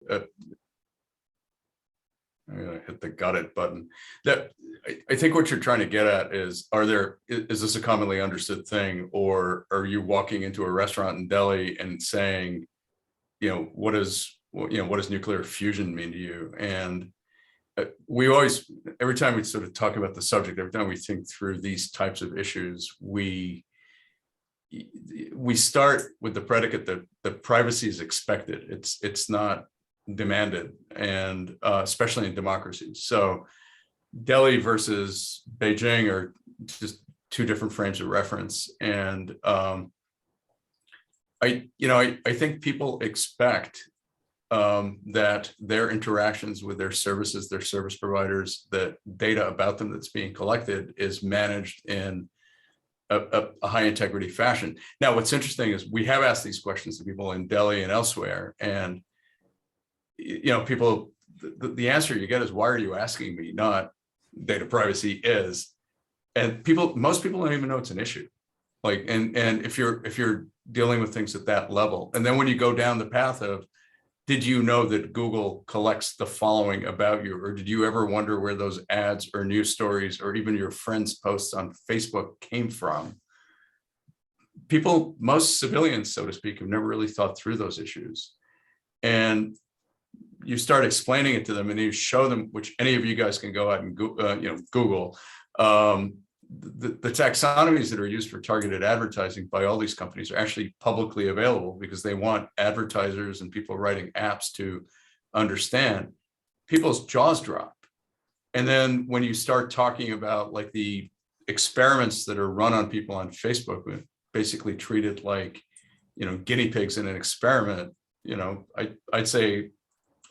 I'm gonna hit the got it button. That I think what you're trying to get at is, is this a commonly understood thing, or are you walking into a restaurant in Delhi and saying, what does nuclear fusion mean to you? And we always, every time we sort of talk about the subject, every time we think through these types of issues, we start with the predicate that the privacy is expected. It's not demanded, and especially in democracies. So Delhi versus Beijing are just two different frames of reference. And I think people expect that their interactions with their services, their service providers, that data about them that's being collected is managed in a high integrity fashion. Now, what's interesting is we have asked these questions to people in Delhi and elsewhere, and people, the answer you get is, why are you asking me? Not data privacy is. And most people don't even know it's an issue. Like, and if you're dealing with things at that level, and then when you go down the path of, did you know that Google collects the following about you? Or did you ever wonder where those ads or news stories or even your friends' posts on Facebook came from? Most civilians, so to speak, have never really thought through those issues. And you start explaining it to them, and you show them, which any of you guys can go out and Google, the taxonomies that are used for targeted advertising by all these companies are actually publicly available, because they want advertisers and people writing apps to understand. People's jaws drop. And then when you start talking about like the experiments that are run on people on Facebook, basically treated like, guinea pigs in an experiment, I'd say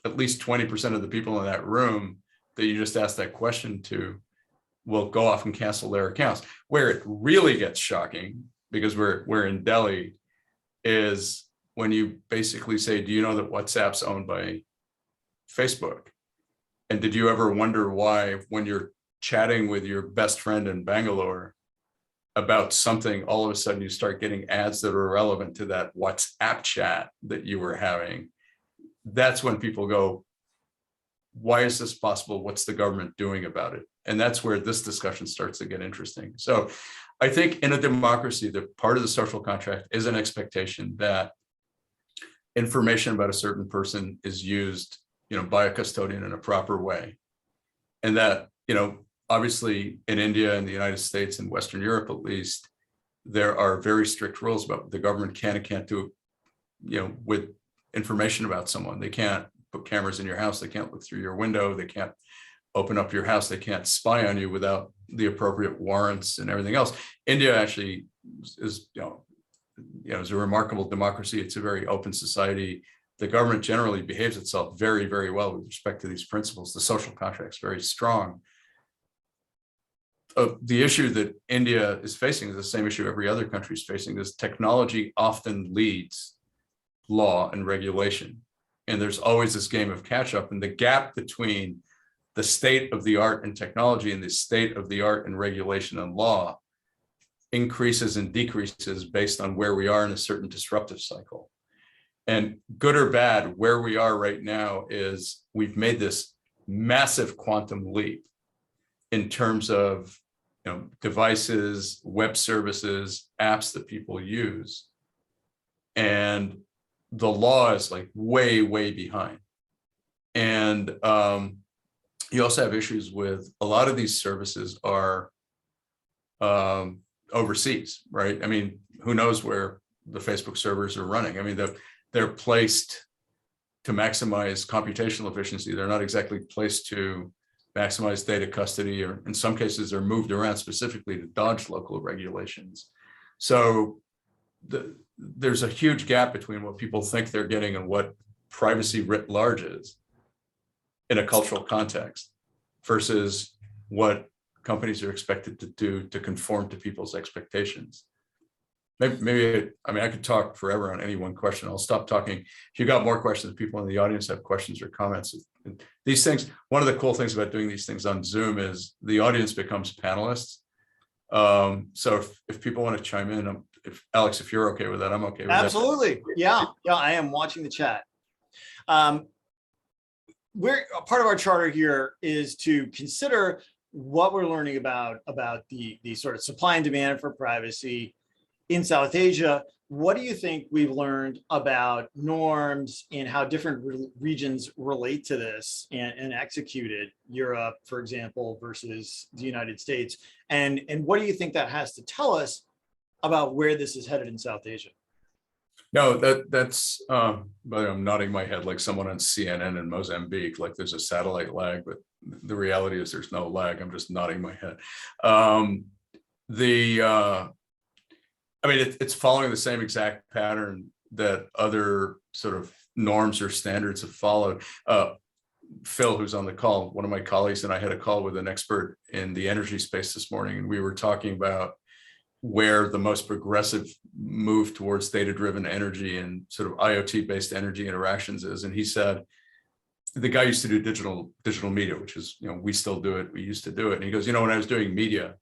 at least 20% of the people in that room that you just asked that question to will go off and cancel their accounts. Where it really gets shocking, because we're in Delhi, is when you basically say, do you know that WhatsApp's owned by Facebook? And did you ever wonder why, when you're chatting with your best friend in Bangalore about something, all of a sudden you start getting ads that are relevant to that WhatsApp chat that you were having? That's when people go, why is this possible? What's the government doing about it? And that's where this discussion starts to get interesting. So I think in a democracy, the part of the social contract is an expectation that information about a certain person is used, by a custodian in a proper way. And that, obviously in India and the United States and Western Europe, at least, there are very strict rules about what the government can and can't do, with information about someone. They can't put cameras in your house. They can't look through your window. They can't open up your house. They can't spy on you without the appropriate warrants and everything else. India actually is, is a remarkable democracy. It's a very open society. The government generally behaves itself very, very well with respect to these principles. The social contract's very strong. The issue that India is facing is the same issue every other country is facing. Is technology often leads law and regulation. And there's always this game of catch up, and the gap between the state of the art in technology and the state of the art in regulation and law increases and decreases based on where we are in a certain disruptive cycle. And good or bad, where we are right now is we've made this massive quantum leap in terms of devices, web services, apps that people use. And the law is like way, way behind. And you also have issues with a lot of these services are overseas, right? I mean, who knows where the Facebook servers are running? I mean, they're placed to maximize computational efficiency. They're not exactly placed to maximize data custody, or in some cases they're moved around specifically to dodge local regulations. So there's a huge gap between what people think they're getting and what privacy writ large is in a cultural context versus what companies are expected to do to conform to people's expectations. Maybe I could talk forever on any one question. I'll stop talking. If you got more questions, people in the audience have questions or comments. These things, one of the cool things about doing these things on Zoom is the audience becomes panelists. So if people want to chime in, Alex, if you're okay with that, I'm okay with that. Absolutely. Yeah, I am watching the chat. we're part of our charter here is to consider what we're learning about the sort of supply and demand for privacy in South Asia. What do you think we've learned about norms and how different regions relate to this and execute it? Europe, for example, versus the United States. And what do you think that has to tell us about where this is headed in South Asia? No, that's, but I'm nodding my head like someone on CNN in Mozambique, like there's a satellite lag, but the reality is there's no lag. I'm just nodding my head. I mean, it's following the same exact pattern that other sort of norms or standards have followed. Phil, who's on the call, one of my colleagues, and I had a call with an expert in the energy space this morning, and we were talking about where the most progressive move towards data-driven energy and sort of IoT-based energy interactions is. And he said, the guy used to do digital media, which is, we still do it. We used to do it. And he goes, when I was doing media,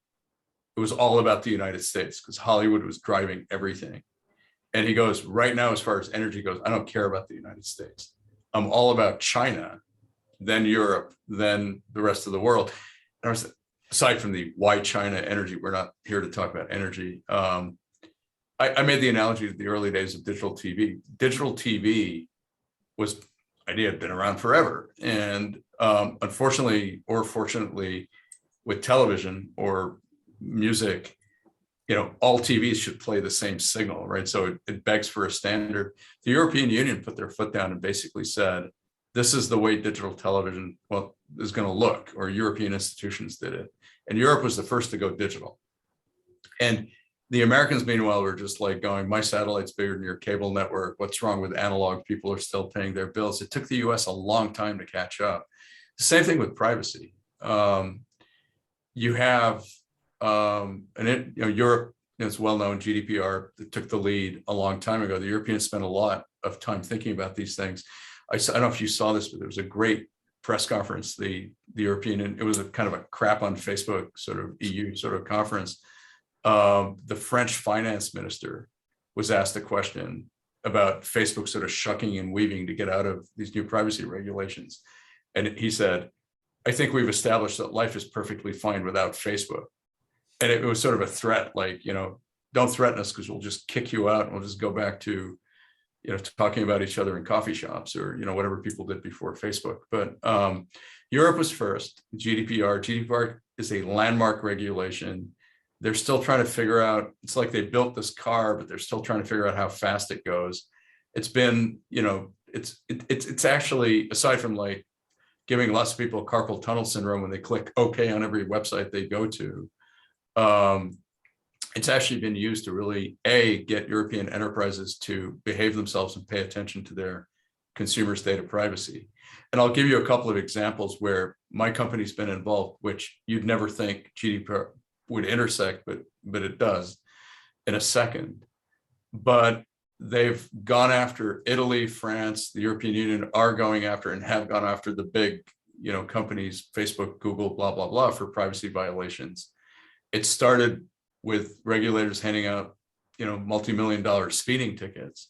it was all about the United States because Hollywood was driving everything. And he goes, right now, as far as energy goes, I don't care about the United States. I'm all about China, then Europe, then the rest of the world. And I was, aside from the why China energy, we're not here to talk about energy. I made the analogy of the early days of digital TV. Digital TV was idea had been around forever. And unfortunately, or fortunately, with television or music, all TVs should play the same signal, right? So it begs for a standard. The European Union put their foot down and basically said, this is the way digital television is going to look, or European institutions did it. And Europe was the first to go digital. And the Americans, meanwhile, were just like going, my satellite's bigger than your cable network. What's wrong with analog? People are still paying their bills. It took the US a long time to catch up. The same thing with privacy. You have, Europe, it's well known, GDPR took the lead a long time ago. The Europeans spent a lot of time thinking about these things. I don't know if you saw this, but there was a great press conference, the European, it was a kind of a crap on Facebook sort of EU sort of conference. The French finance minister was asked a question about Facebook sort of shucking and weaving to get out of these new privacy regulations. And he said, I think we've established that life is perfectly fine without Facebook. And it was sort of a threat, like, don't threaten us because we'll just kick you out and we'll just go back to, talking about each other in coffee shops or, whatever people did before Facebook. But Europe was first, GDPR. GDPR is a landmark regulation. They're still trying to figure out, it's like they built this car, but they're still trying to figure out how fast it goes. It's been, it's actually, aside from like giving lots of people carpal tunnel syndrome when they click OK on every website they go to, it's actually been used to really, get European enterprises to behave themselves and pay attention to their consumers' data privacy. And I'll give you a couple of examples where my company's been involved, which you'd never think GDPR would intersect, but it does in a second. But they've gone after Italy, France, the European Union are going after and have gone after the big, companies, Facebook, Google, blah, blah, blah, for privacy violations. It started with regulators handing out, multi-million-dollar speeding tickets.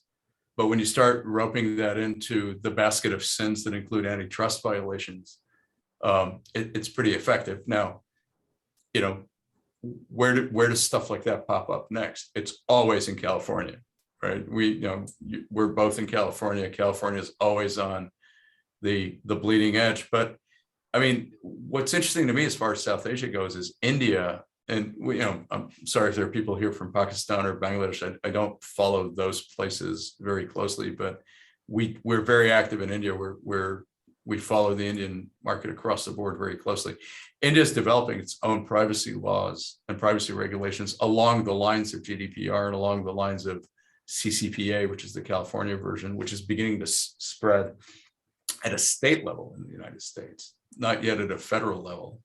But when you start roping that into the basket of sins that include antitrust violations, it's pretty effective. Now, where does stuff like that pop up next? It's always in California, right? We're both in California. California is always on the bleeding edge. But I mean, what's interesting to me as far as South Asia goes is India. And I'm sorry if there are people here from Pakistan or Bangladesh. I don't follow those places very closely, but we're very active in India. We follow the Indian market across the board very closely. India is developing its own privacy laws and privacy regulations along the lines of GDPR and along the lines of CCPA, which is the California version, which is beginning to spread at a state level in the United States, not yet at a federal level.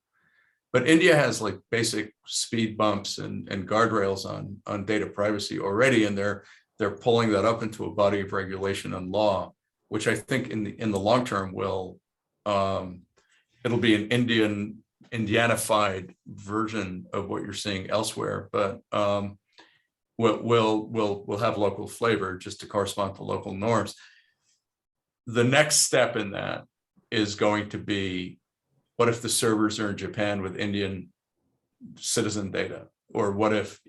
But India has like basic speed bumps and guardrails on data privacy already, and they're pulling that up into a body of regulation and law, which I think in the long term will it'll be an Indianified version of what you're seeing elsewhere, but we'll have local flavor just to correspond to local norms. The next step in that is going to be, what if the servers are in Japan with Indian citizen data? Or what if,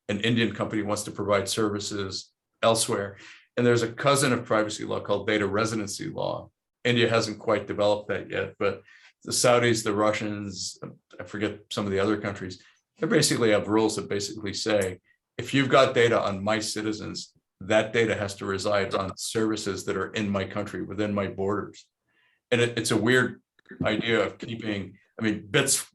an Indian company wants to provide services elsewhere? And there's a cousin of privacy law called data residency law. India hasn't quite developed that yet, but the Saudis, the Russians, I forget some of the other countries, they basically have rules that basically say, if you've got data on my citizens, that data has to reside on services that are in my country, within my borders. And it's a weird idea of keeping, bits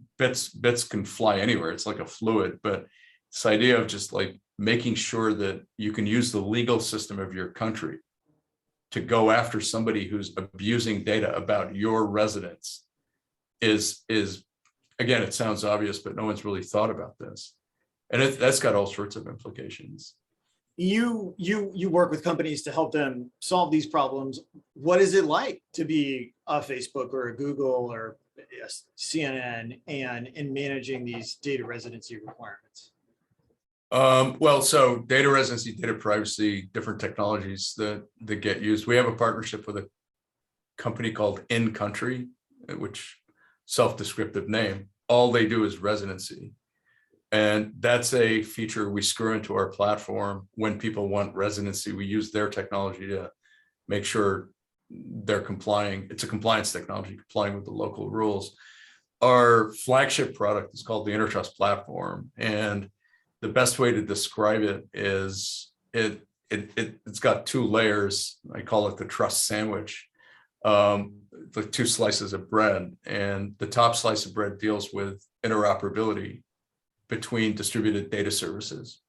can fly anywhere. It's like a fluid, but this idea of just like making sure that you can use the legal system of your country to go after somebody who's abusing data about your residents is again, it sounds obvious, but no one's really thought about this. And that's got all sorts of implications. You work with companies to help them solve these problems. What is it like to be a Facebook or a Google or CNN and in managing these data residency requirements? Well, so data residency, data privacy, different technologies that get used. We have a partnership with a company called In Country, which self-descriptive name. All they do is residency. And that's a feature we screw into our platform. When people want residency, we use their technology to make sure they're complying. It's a compliance technology, complying with the local rules. Our flagship product is called the Intertrust Platform. And the best way to describe it is it's got two layers. I call it the trust sandwich, the two slices of bread. And the top slice of bread deals with interoperability between distributed data services.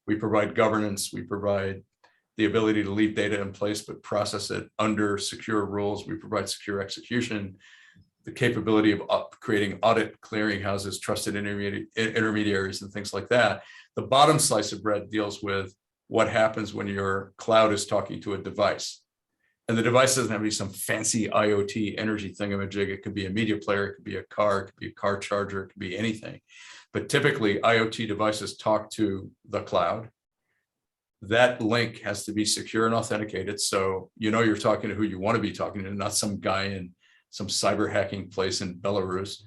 We provide governance, we provide the ability to leave data in place, but process it under secure rules. We provide secure execution, the capability of creating audit clearinghouses, trusted intermediaries, and things like that. The bottom slice of bread deals with what happens when your cloud is talking to a device. And the device doesn't have to be some fancy IoT energy thingamajig. It could be a media player, it could be a car, it could be a car charger, it could be anything. But typically IoT devices talk to the cloud. That link has to be secure and authenticated. So you're talking to who you want to be talking to, not some guy in some cyber hacking place in Belarus.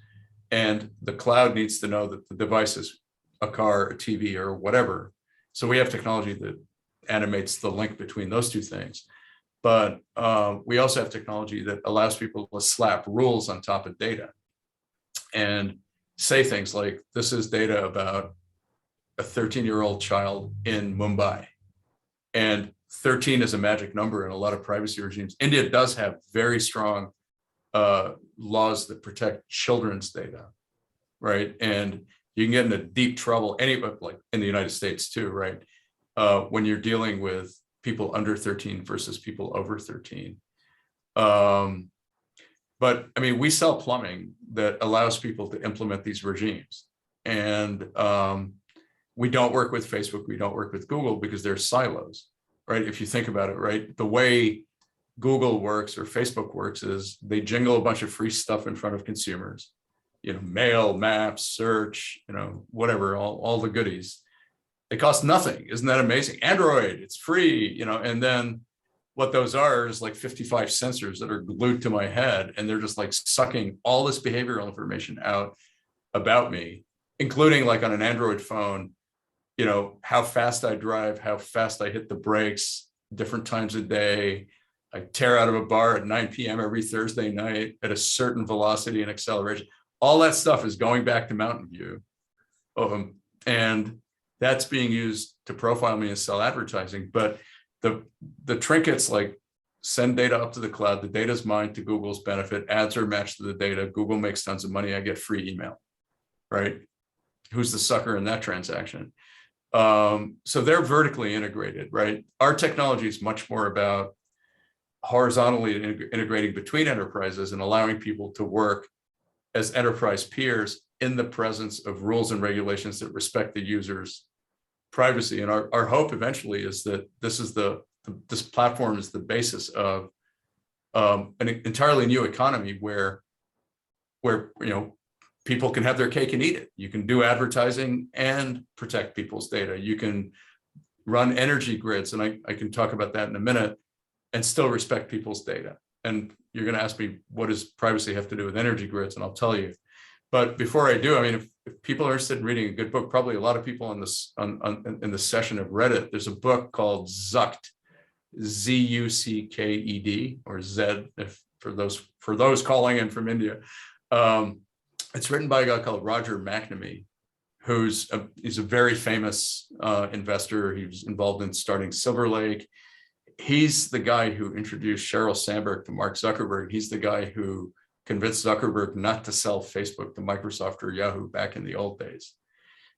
And the cloud needs to know that the device is a car, a TV, or whatever. So we have technology that animates the link between those two things. But we also have technology that allows people to slap rules on top of data and say things like, this is data about a 13-year-old child in Mumbai. And 13 is a magic number in a lot of privacy regimes. India does have very strong laws that protect children's data, right? And you can get into deep trouble, like in the United States too, right? When you're dealing with people under 13 versus people over 13. But we sell plumbing that allows people to implement these regimes. And we don't work with Facebook, we don't work with Google because they're silos, right? If you think about it, right? The way Google works or Facebook works is they jingle a bunch of free stuff in front of consumers, mail, maps, search, whatever, all the goodies. They cost nothing. Isn't that amazing? Android, it's free, and then what those are is like 55 sensors that are glued to my head, and they're just like sucking all this behavioral information out about me, including like on an Android phone, how fast I drive, how fast I hit the brakes, different times of day. I tear out of a bar at 9 p.m. every Thursday night at a certain velocity and acceleration. All that stuff is going back to Mountain View. And that's being used to profile me and sell advertising. But the trinkets like send data up to the cloud, the data is mine to Google's benefit, ads are matched to the data, Google makes tons of money, I get free email, right? Who's the sucker in that transaction? So they're vertically integrated, right? Our technology is much more about horizontally integrating between enterprises and allowing people to work as enterprise peers in the presence of rules and regulations that respect the user's privacy. And our hope eventually is that this platform is the basis of an entirely new economy where people can have their cake and eat it. You can do advertising and protect people's data. You can run energy grids, and I can talk about that in a minute, and still respect people's data. And you're going to ask me, what does privacy have to do with energy grids? And I'll tell you. But before I do, I mean, if people are interested in reading a good book, probably a lot of people in this in this session have read it. There's a book called Zucked, Zucked, or Z, if for those calling in from India. It's written by a guy called Roger McNamee, he's a very famous investor. He was involved in starting Silver Lake. He's the guy who introduced Sheryl Sandberg to Mark Zuckerberg. He's the guy who convinced Zuckerberg not to sell Facebook to Microsoft or Yahoo back in the old days.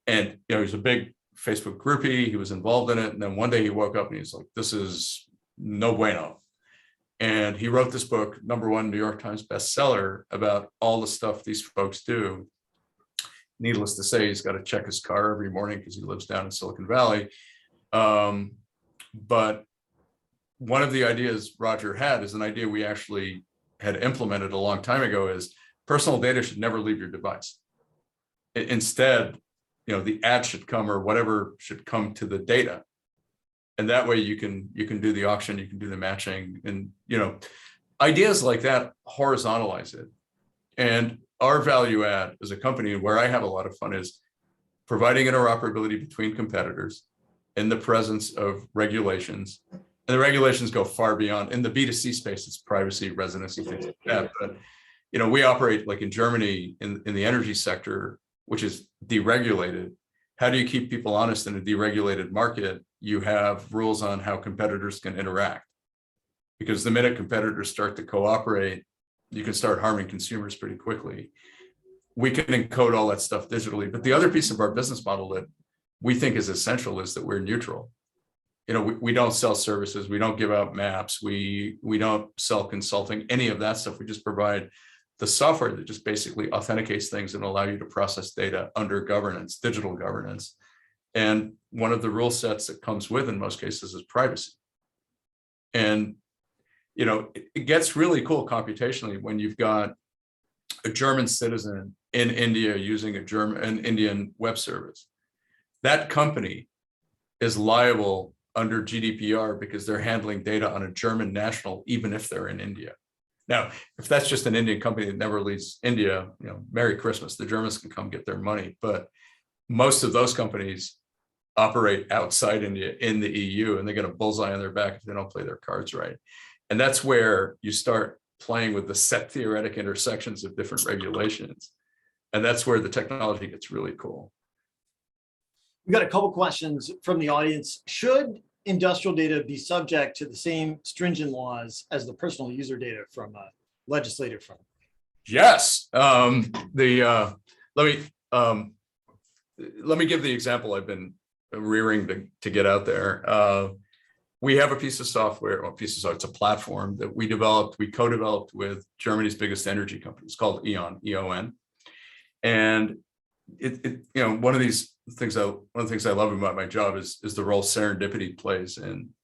And he's a big Facebook groupie. He was involved in it. And then one day he woke up and he's like, this is no bueno. And he wrote this book, #1 New York Times bestseller, about all the stuff these folks do. Needless to say, he's got to check his car every morning because he lives down in Silicon Valley. But one of the ideas Roger had is an idea we actually had implemented a long time ago, is personal data should never leave your device. Instead, the ad should come, or whatever should come to the data. And that way you can do the auction, you can do the matching, and ideas like that horizontalize it. And our value add as a company, where I have a lot of fun, is providing interoperability between competitors in the presence of regulations. And the regulations go far beyond. In the B2C space, it's privacy, residency, things like that. But we operate like in Germany in the energy sector, which is deregulated. How do you keep people honest in a deregulated market? You have rules on how competitors can interact, because the minute competitors start to cooperate, you can start harming consumers pretty quickly. We can encode all that stuff digitally. But the other piece of our business model that we think is essential is that we're neutral. We don't sell services. We don't give out maps. We don't sell consulting, any of that stuff. We just provide the software that just basically authenticates things and allow you to process data under governance, digital governance. And one of the rule sets that comes with, in most cases, is privacy. And, it gets really cool computationally when you've got a German citizen in India using an Indian web service. That company is liable under GDPR because they're handling data on a German national, even if they're in India. Now, if that's just an Indian company that never leaves India, Merry Christmas, the Germans can come get their money. But most of those companies operate outside India in the EU, and they get a bullseye on their back if they don't play their cards right. And that's where you start playing with the set theoretic intersections of different regulations. And that's where the technology gets really cool. We've got a couple questions from the audience. Should industrial data be subject to the same stringent laws as the personal user data from a legislative front? Yes. Let me give the example I've been rearing to get out there. We have a piece of software, it's a platform that we co-developed with Germany's biggest energy company. It's called E.ON, E-O-N. And one of the things I love about my job is the role serendipity plays in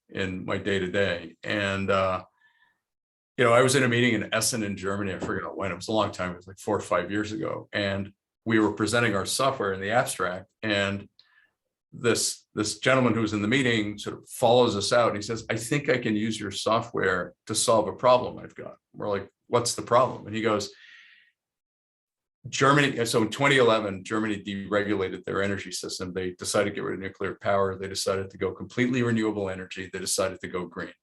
my day-to-day. And I was in a meeting in Essen in Germany. I forget when. It was a long time. It was like 4 or 5 years ago. And we were presenting our software in the abstract. And this gentleman who was in the meeting sort of follows us out. And he says, I think I can use your software to solve a problem I've got. We're like, what's the problem? And he goes, Germany. So in 2011, Germany deregulated their energy system. They decided to get rid of nuclear power. They decided to go completely renewable energy. They decided to go green.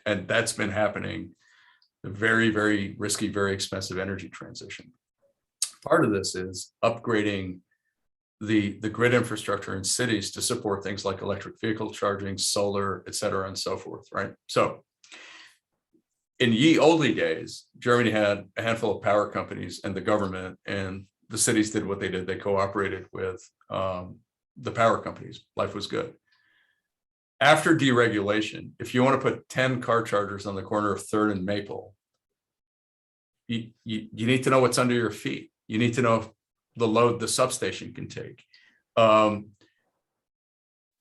And that's been happening. A very, very risky, very expensive energy transition. Part of this is upgrading the grid infrastructure in cities to support things like electric vehicle charging, solar, et cetera, and so forth, right? So in ye olde days, Germany had a handful of power companies and the government, and the cities did what they did. They cooperated with the power companies. Life was good. After deregulation, if you want to put 10 car chargers on the corner of 3rd and Maple, you need to know what's under your feet. You need to know the load the substation can take.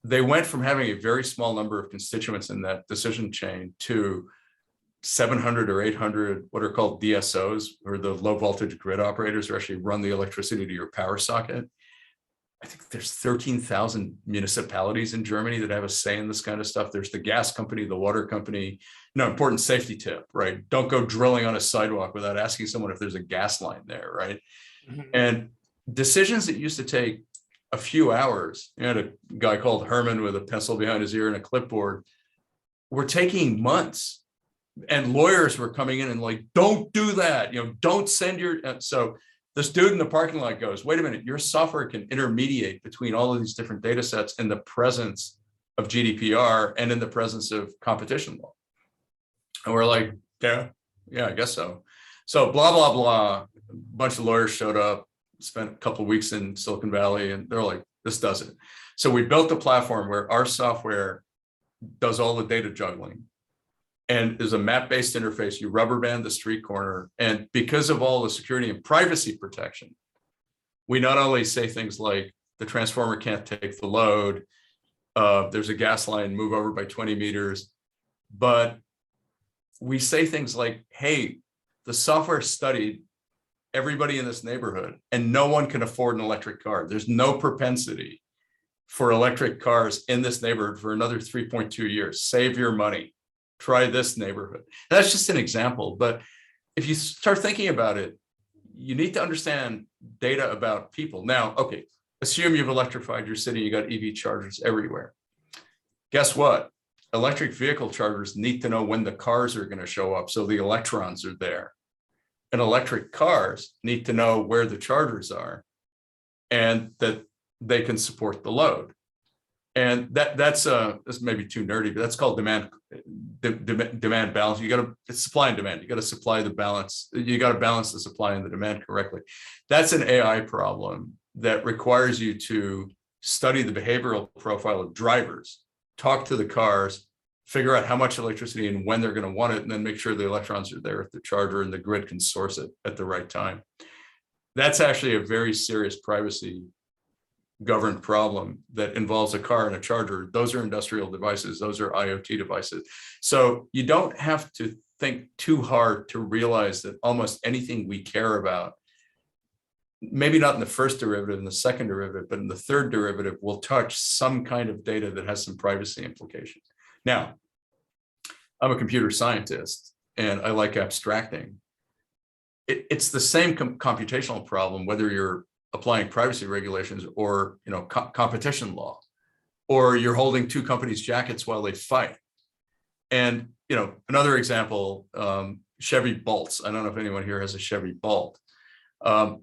They went from having a very small number of constituents in that decision chain to 700 or 800 what are called DSOs, or the low voltage grid operators, who actually run the electricity to your power socket. I think there's 13,000 municipalities in Germany that have a say in this kind of stuff. There's the gas company, the water company. Important safety tip, right? Don't go drilling on a sidewalk without asking someone if there's a gas line there, right? Mhm. And decisions that used to take a few hours, you had a guy called Herman with a pencil behind his ear and a clipboard, were taking months. And lawyers were coming in and like, don't do that, don't send your, so this dude in the parking lot goes, wait a minute, your software can intermediate between all of these different data sets in the presence of GDPR and in the presence of competition law. And we're like, yeah, I guess so. So blah, blah, blah. A bunch of lawyers showed up, spent a couple of weeks in Silicon Valley, and they're like, this does it. So we built a platform where our software does all the data juggling. And is a map-based interface. You rubber band the street corner. And because of all the security and privacy protection, we not only say things like the transformer can't take the load, there's a gas line, move over by 20 meters, but we say things like, hey, the software studied everybody in this neighborhood and no one can afford an electric car. There's no propensity for electric cars in this neighborhood for another 3.2 years. Save your money. Try this neighborhood. That's just an example. But if you start thinking about it, you need to understand data about people. Now, okay, assume you've electrified your city, you got EV chargers everywhere. Guess what? Electric vehicle chargers need to know when the cars are going to show up so the electrons are there. And electric cars need to know where the chargers are and that they can support the load. And that's maybe too nerdy, but that's called demand balance. It's supply and demand. You got to supply the balance. You got to balance the supply and the demand correctly. That's an AI problem that requires you to study the behavioral profile of drivers, talk to the cars, figure out how much electricity and when they're going to want it, and then make sure the electrons are there at the charger and the grid can source it at the right time. That's actually a very serious privacy governed problem that involves a car and a charger. Those are industrial devices. Those are IoT devices. So you don't have to think too hard to realize that almost anything we care about, maybe not in the first derivative, in the second derivative, but in the third derivative, will touch some kind of data that has some privacy implications. Now, I'm a computer scientist and I like abstracting. It's the same computational problem, whether you're applying privacy regulations or competition law, or you're holding two companies' jackets while they fight. And another example, Chevy Bolts. I don't know if anyone here has a Chevy Bolt. A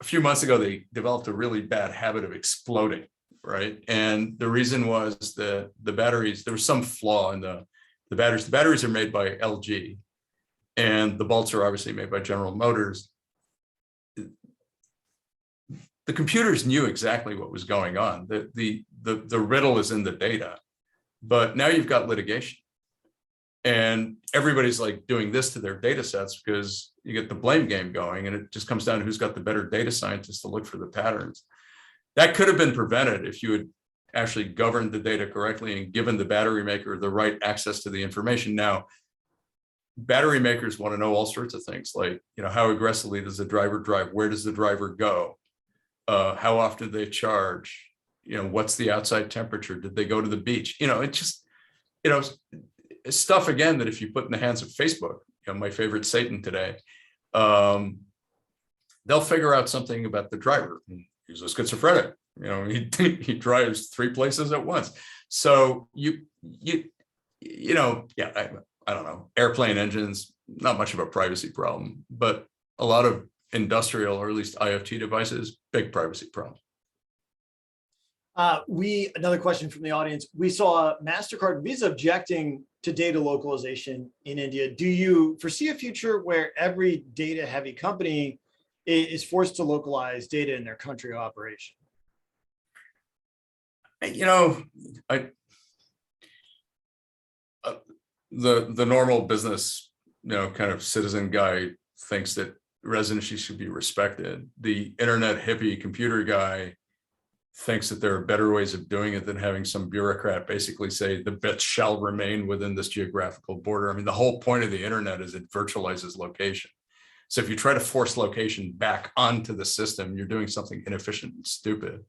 few months ago, they developed a really bad habit of exploding, right? And the reason was the batteries, there was some flaw in the batteries. The batteries are made by LG, and the bolts are obviously made by General Motors. The computers knew exactly what was going on. The riddle is in the data, but now you've got litigation, and everybody's like doing this to their data sets because you get the blame game going, and it just comes down to who's got the better data scientists to look for the patterns. That could have been prevented if you had actually governed the data correctly and given the battery maker the right access to the information. Now, battery makers want to know all sorts of things, like how aggressively does the driver drive? Where does the driver go? How often do they charge? What's the outside temperature? Did they go to the beach? It's just, stuff again that if you put in the hands of Facebook, my favorite Satan today, they'll figure out something about the driver. He's a schizophrenic. He drives 3 places at once. So I don't know, airplane engines, not much of a privacy problem, but a lot of industrial, or at least IoT devices, big privacy problem. Another question from the audience. We saw MasterCard and Visa objecting to data localization in India. Do you foresee a future where every data heavy company is forced to localize data in their country of operation? The normal business, kind of citizen guy thinks that residency should be respected. The internet hippie computer guy thinks that there are better ways of doing it than having some bureaucrat basically say the bits shall remain within this geographical border. I mean, the whole point of the internet is it virtualizes location. So if you try to force location back onto the system, you're doing something inefficient and stupid.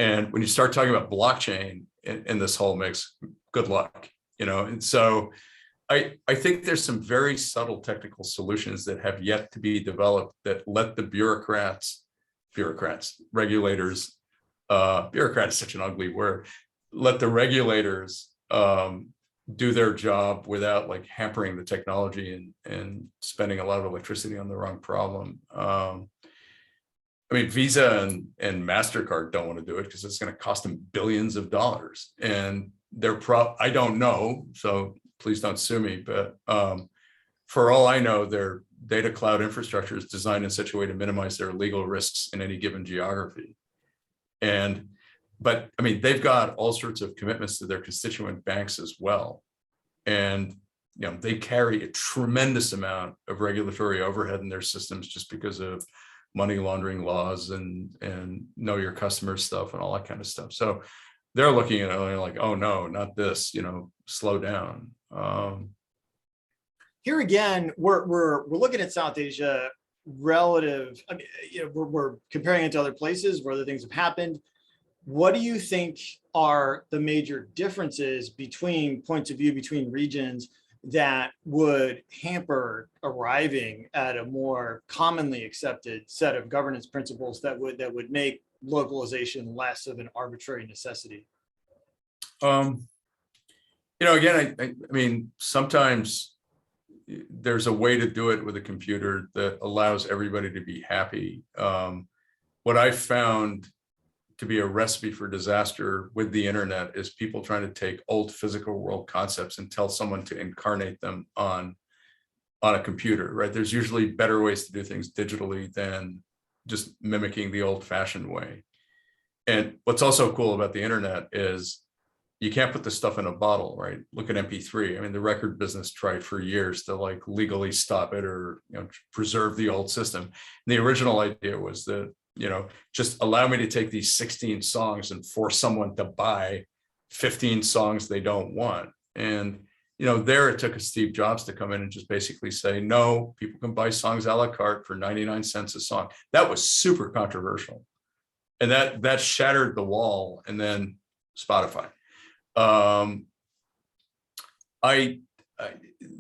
And when you start talking about blockchain in this whole mix, good luck, And so I think there's some very subtle technical solutions that have yet to be developed that let the bureaucrats, regulators, bureaucrat is such an ugly word, let the regulators do their job without like hampering the technology and spending a lot of electricity on the wrong problem. I mean, Visa and MasterCard don't want to do it because it's going to cost them billions of dollars. And I don't know, so please don't sue me, but for all I know, their data cloud infrastructure is designed in such a way to minimize their legal risks in any given geography. But I mean, they've got all sorts of commitments to their constituent banks as well. And they carry a tremendous amount of regulatory overhead in their systems just because of money laundering laws and know your customer stuff and all that kind of stuff. So they're looking at it and they're like, oh no, not this, slow down. Here again, we're looking at South Asia relative. I mean, we're comparing it to other places where other things have happened. What do you think are the major differences between points of view between regions that would hamper arriving at a more commonly accepted set of governance principles that would make localization less of an arbitrary necessity? Again, I mean, sometimes there's a way to do it with a computer that allows everybody to be happy. What I found to be a recipe for disaster with the internet is people trying to take old physical world concepts and tell someone to incarnate them on a computer, right? There's usually better ways to do things digitally than just mimicking the old fashioned way. And what's also cool about the internet is you can't put this stuff in a bottle, right? Look at MP3. I mean, the record business tried for years to like legally stop it or, preserve the old system. And the original idea was that, just allow me to take these 16 songs and force someone to buy 15 songs they don't want. And, there it took a Steve Jobs to come in and just basically say, no, people can buy songs a la carte for 99 cents a song. That was super controversial. And that shattered the wall. And then Spotify.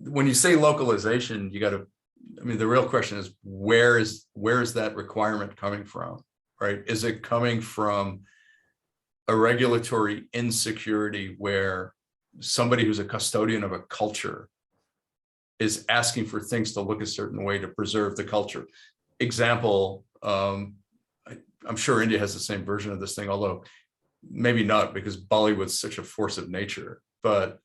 When you say localization, the real question is where is that requirement coming from, right? Is it coming from a regulatory insecurity where somebody who's a custodian of a culture is asking for things to look a certain way to preserve the culture? Example, I'm sure India has the same version of this thing, although maybe not because Bollywood's such a force of nature, but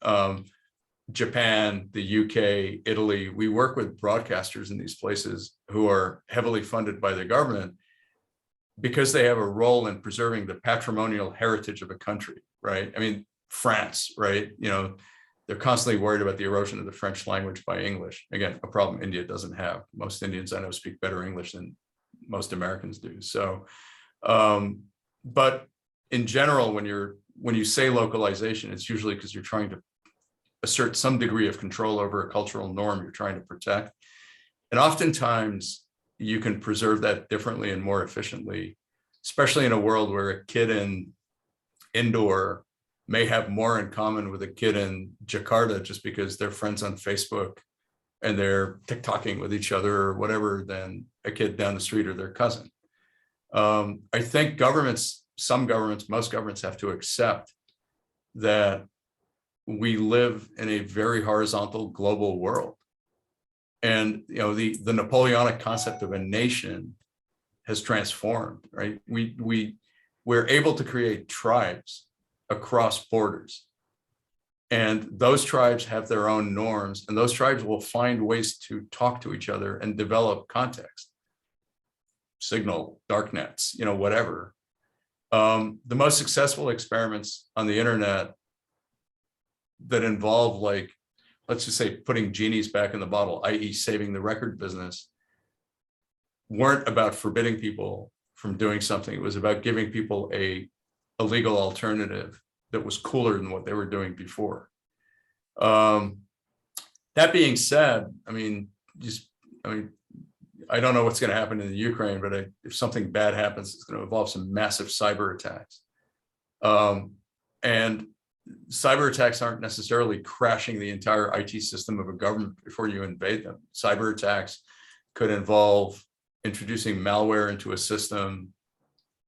Japan, the UK, Italy, we work with broadcasters in these places who are heavily funded by the government because they have a role in preserving the patrimonial heritage of a country, right? I mean, France, right? They're constantly worried about the erosion of the French language by English. Again, a problem India doesn't have. Most Indians I know speak better English than most Americans do. So, but in general, when you say localization, it's usually because you're trying to assert some degree of control over a cultural norm you're trying to protect. And oftentimes you can preserve that differently and more efficiently, especially in a world where a kid in Indore may have more in common with a kid in Jakarta just because they're friends on Facebook and they're TikToking with each other or whatever than a kid down the street or their cousin. I think most governments have to accept that we live in a very horizontal global world. And the Napoleonic concept of a nation has transformed, right? We're able to create tribes across borders. And those tribes have their own norms, and those tribes will find ways to talk to each other and develop context. Signal, dark nets, whatever. The most successful experiments on the internet that involve, like, let's just say putting genies back in the bottle, i.e. saving the record business, weren't about forbidding people from doing something. It was about giving people a legal alternative that was cooler than what they were doing before. That being said, I don't know what's going to happen in the Ukraine, but if something bad happens, it's going to involve some massive cyber attacks. And cyber attacks aren't necessarily crashing the entire IT system of a government before you invade them. Cyber attacks could involve introducing malware into a system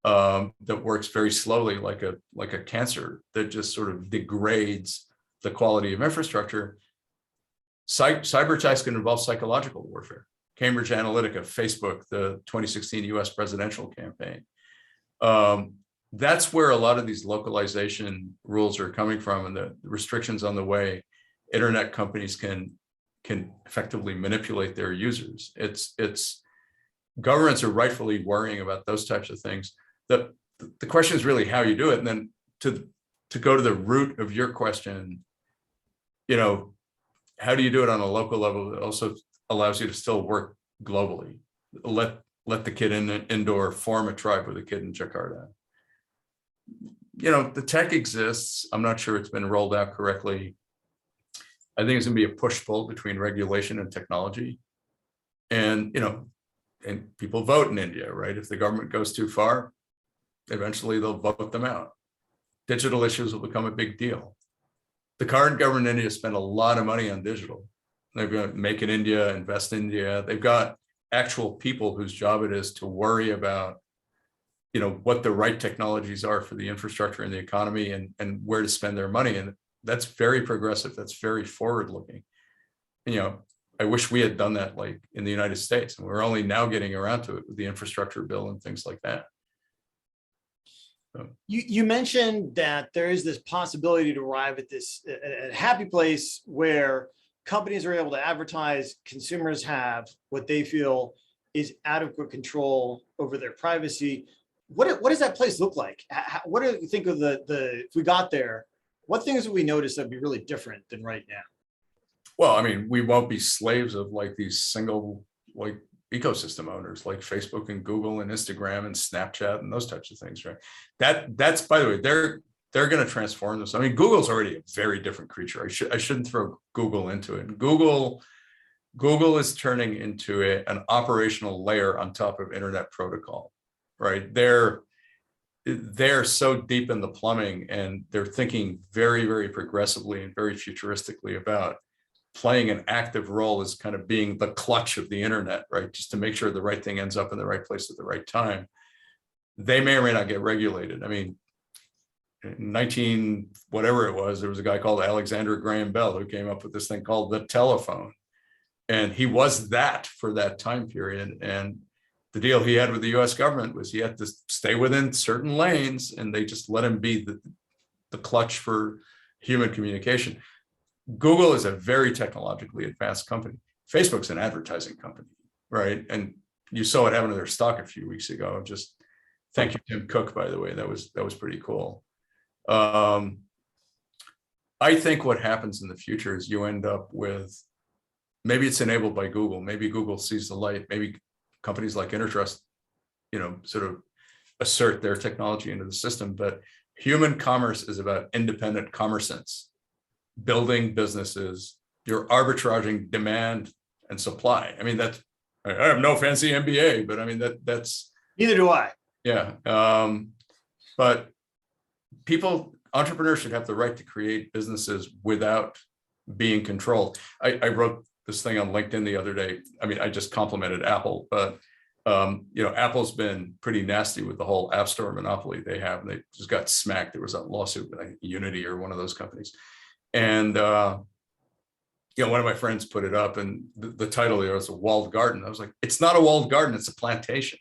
that works very slowly, like a cancer that just sort of degrades the quality of infrastructure. Cyber attacks can involve psychological warfare. Cambridge Analytica, Facebook, the 2016 US presidential campaign. That's where a lot of these localization rules are coming from, and the restrictions on the way internet companies can effectively manipulate their users. It's governments are rightfully worrying about those types of things. The question is really how you do it. And then to go to the root of your question, how do you do it on a local level that also allows you to still work globally? Let the kid indoor, form a tribe with a kid in Jakarta. The tech exists. I'm not sure it's been rolled out correctly. I think it's going to be a push-pull between regulation and technology. And, and people vote in India, right? If the government goes too far, eventually they'll vote them out. Digital issues will become a big deal. The current government in India spent a lot of money on digital. They've got Make in India, Invest in India. They've got actual people whose job it is to worry about what the right technologies are for the infrastructure and the economy, and where to spend their money. And that's very progressive. That's very forward looking. I wish we had done that like in the United States, and we're only now getting around to it with the infrastructure bill and things like that. So. You mentioned that there is this possibility to arrive at this a happy place where companies are able to advertise, consumers have what they feel is adequate control over their privacy. What does that place look like? What do you think of if we got there, what things would we notice that'd be really different than right now? Well, I mean, we won't be slaves of like these single ecosystem owners like Facebook and Google and Instagram and Snapchat and those types of things, right? That's, by the way, they're going to transform this. I mean, Google's already a very different creature. I shouldn't throw Google into it. Google is turning into an operational layer on top of internet protocol. Right, they're so deep in the plumbing, and they're thinking very, very progressively and very futuristically about playing an active role as kind of being the clutch of the internet, right? Just to make sure the right thing ends up in the right place at the right time. They may or may not get regulated. I mean, in whatever it was, there was a guy called Alexander Graham Bell who came up with this thing called the telephone, and he was that for that time period. And the deal he had with the US government was he had to stay within certain lanes, and they just let him be the clutch for human communication. Google is a very technologically advanced company. Facebook's an advertising company, right? And you saw what happened to their stock a few weeks ago. Just thank you, Tim Cook, by the way. That was pretty cool. I think what happens in the future is you end up with, maybe it's enabled by Google. Maybe Google sees the light. Maybe companies like Intertrust, sort of assert their technology into the system. But human commerce is about independent commerçants, building businesses. You're arbitraging demand and supply. I mean, I have no fancy MBA, but I mean, that's. Neither do I. Yeah. But entrepreneurs should have the right to create businesses without being controlled. I wrote this thing on LinkedIn the other day. I mean, I just complimented Apple, but Apple's been pretty nasty with the whole App Store monopoly they have. And they just got smacked. There was a lawsuit with Unity or one of those companies. And one of my friends put it up, and the title there was a walled garden. I was like, it's not a walled garden, it's a plantation.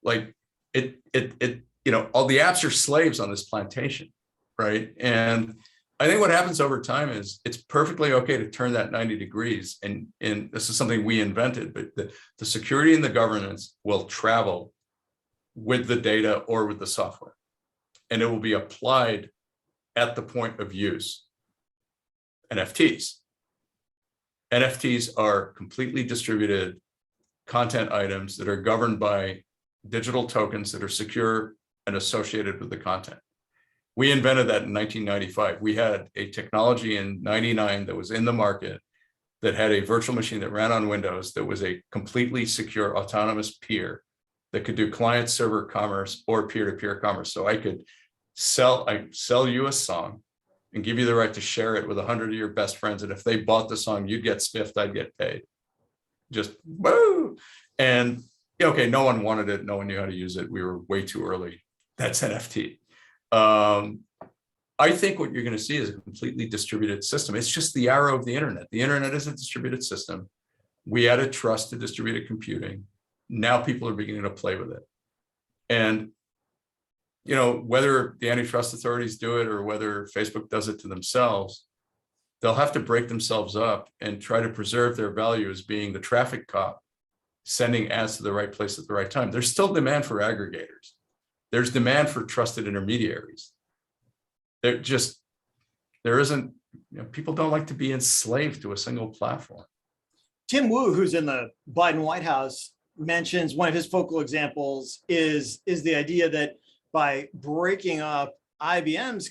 Like all the apps are slaves on this plantation, right? And I think what happens over time is it's perfectly okay to turn that 90 degrees. And this is something we invented, but the security and the governance will travel with the data or with the software. And it will be applied at the point of use. NFTs. NFTs are completely distributed content items that are governed by digital tokens that are secure and associated with the content. We invented that in 1995. We had a technology in 99 that was in the market that had a virtual machine that ran on Windows that was a completely secure autonomous peer that could do client server commerce or peer-to-peer commerce. So I could I sell you a song and give you the right to share it with 100 of your best friends. And if they bought the song, you'd get spiffed, I'd get paid. Just woo. And okay, no one wanted it. No one knew how to use it. We were way too early. That's NFT. I think what you're going to see is a completely distributed system. It's just the arrow of the internet. The internet is a distributed system. We added trust to distributed computing. Now people are beginning to play with it. And, you know, whether the antitrust authorities do it or whether Facebook does it to themselves, they'll have to break themselves up and try to preserve their value as being the traffic cop, sending ads to the right place at the right time. There's still demand for aggregators. There's demand for trusted intermediaries. There isn't, you know, people don't like to be enslaved to a single platform. Tim Wu, who's in the Biden White House, mentions one of his focal examples is the idea that by breaking up IBM's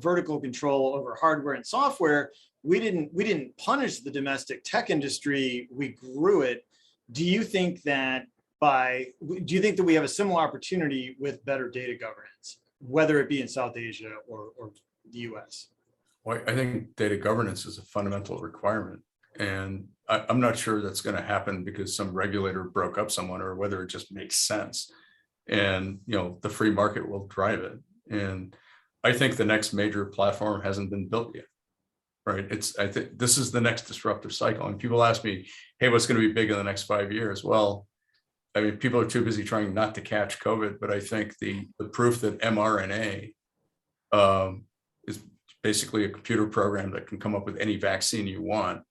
vertical control over hardware and software, we didn't punish the domestic tech industry, we grew it. Do you think that we have a similar opportunity with better data governance, whether it be in South Asia or the US? Well, I think data governance is a fundamental requirement. And I'm not sure that's going to happen because some regulator broke up someone, or whether it just makes sense. And, you know, the free market will drive it. And I think the next major platform hasn't been built yet, right? I think this is the next disruptive cycle. And people ask me, hey, what's going to be big in the next 5 years? Well, I mean, people are too busy trying not to catch COVID, but I think the proof that mRNA is basically a computer program that can come up with any vaccine you want.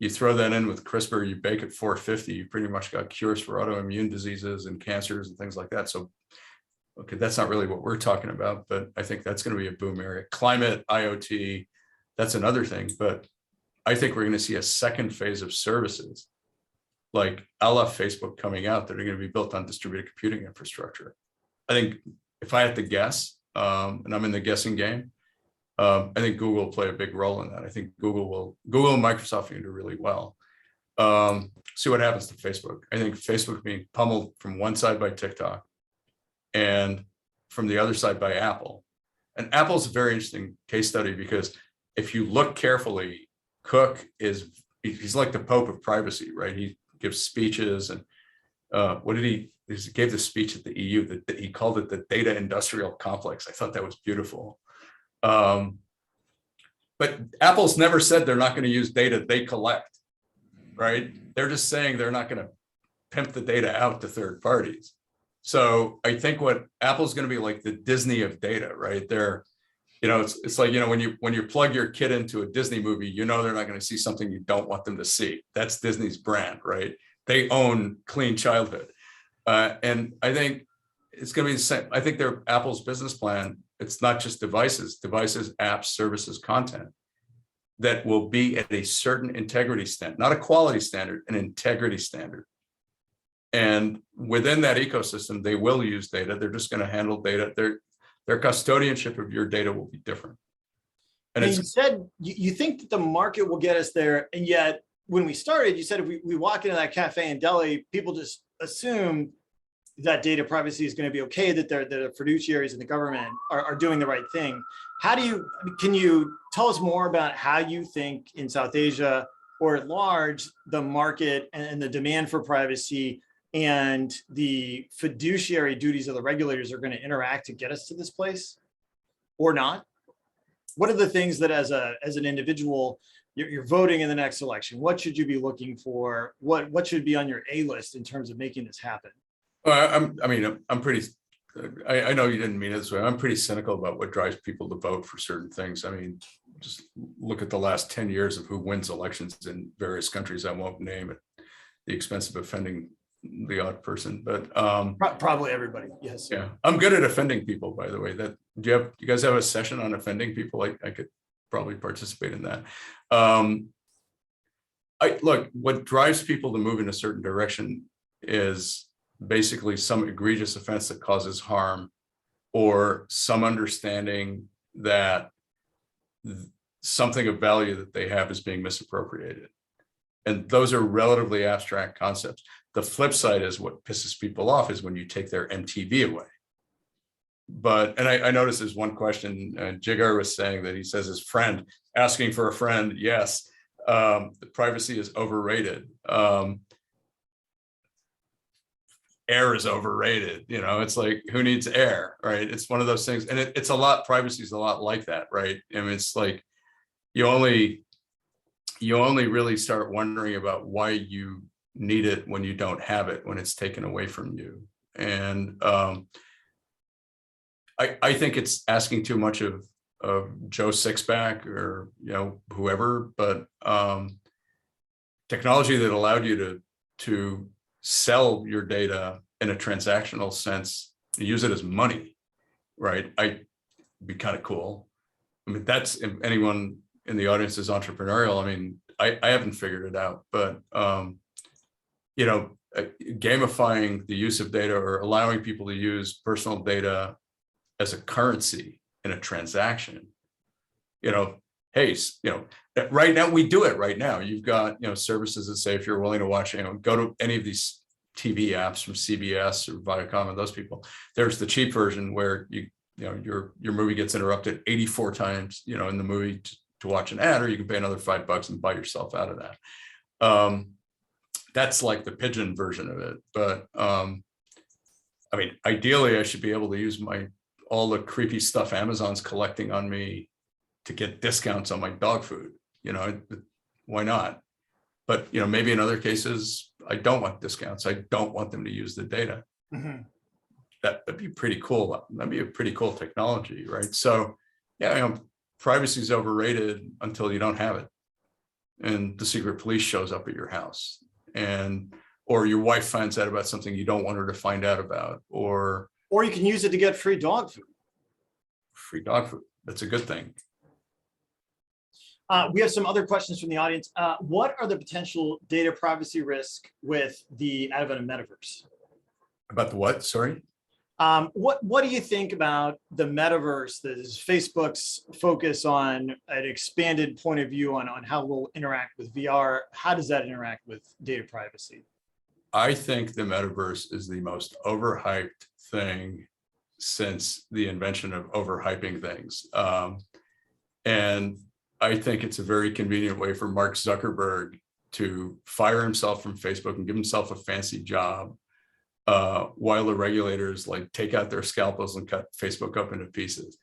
You throw that in with CRISPR, you bake at 450, you pretty much got cures for autoimmune diseases and cancers and things like that. So, okay, that's not really what we're talking about, but I think that's going to be a boom area. Climate, IoT, that's another thing. But I think we're going to see a second phase of services like a la Facebook coming out that are going to be built on distributed computing infrastructure. I think if I had to guess, and I'm in the guessing game, I think Google will play a big role in that. I think Google and Microsoft are going to do really well. See what happens to Facebook. I think Facebook being pummeled from one side by TikTok and from the other side by Apple. And Apple's a very interesting case study because if you look carefully, Cook he's like the Pope of privacy, right? He gives speeches and he gave the speech at the EU that he called it the data industrial complex. I thought that was beautiful. But Apple's never said they're not going to use data they collect, right? They're just saying they're not going to pimp the data out to third parties. So I think what Apple's going to be like the Disney of data, right? They're, you know, it's like, you know, when you plug your kid into a Disney movie, you know, they're not going to see something you don't want them to see. That's Disney's brand, right? They own clean childhood. And I think it's going to be the same. I think they're Apple's business plan. It's not just devices, apps, services, content that will be at a certain integrity standard, not a quality standard, an integrity standard. And within that ecosystem, they will use data. They're just going to handle data. Their custodianship of your data will be different. And you said you think that the market will get us there. And yet when we started, you said if we walk into that cafe in Delhi, people just assume that data privacy is going to be okay, that the fiduciaries in the government are doing the right thing. Can you tell us more about how you think in South Asia or at large, the market and the demand for privacy and the fiduciary duties of the regulators are going to interact to get us to this place or not? What are the things that as an individual, you're voting in the next election? What should you be looking for? What should be on your A list in terms of making this happen? I'm pretty, I know you didn't mean it this way. I'm pretty cynical about what drives people to vote for certain things. I mean, just look at the last 10 years of who wins elections in various countries. I won't name at the expense of offending the odd person, but probably everybody. Yes. Yeah, I'm good at offending people, by the way. Do you guys have a session on offending people? I could probably participate in that. Look, what drives people to move in a certain direction is basically some egregious offense that causes harm, or some understanding that something of value that they have is being misappropriated. And those are relatively abstract concepts. The flip side is what pisses people off is when you take their MTV away. but, and I noticed there's one question, Jigar was saying that he says his friend, asking for a friend, yes, the privacy is overrated. Air is overrated, it's like, who needs air, right? It's one of those things, and it's a lot, privacy is a lot like that, right? I mean, it's like, you only really start wondering about why you need it when you don't have it, when it's taken away from you. And I think it's asking too much of Joe Sixpack or whoever, but technology that allowed you to sell your data in a transactional sense, use it as money, right? I'd be kind of cool. I mean, that's, if anyone in the audience is entrepreneurial, I mean, I haven't figured it out, but gamifying the use of data or allowing people to use personal data as a currency in a transaction, hey, right now we do it right now. You've got, services that say, if you're willing to watch, go to any of these TV apps from CBS or Viacom and those people. There's the cheap version where your movie gets interrupted 84 times, in the movie to watch an ad, or you can pay another $5 and buy yourself out of that. That's like the pigeon version of it. But I mean, ideally, I should be able to use all the creepy stuff Amazon's collecting on me to get discounts on my dog food. Why not? But maybe in other cases, I don't want discounts. I don't want them to use the data. Mm-hmm. That'd be pretty cool. That'd be a pretty cool technology, right? So yeah, privacy is overrated until you don't have it, and the secret police shows up at your house, or your wife finds out about something you don't want her to find out about, or you can use it to get free dog food. Free dog food. That's a good thing. We have some other questions from the audience. What are the potential data privacy risks with the advent of Metaverse? About the what? Sorry? What do you think about the Metaverse? That is Facebook's focus on an expanded point of view on how we'll interact with VR. How does that interact with data privacy? I think the Metaverse is the most overhyped thing since the invention of overhyping things. And I think it's a very convenient way for Mark Zuckerberg to fire himself from Facebook and give himself a fancy job, while the regulators take out their scalpels and cut Facebook up into pieces.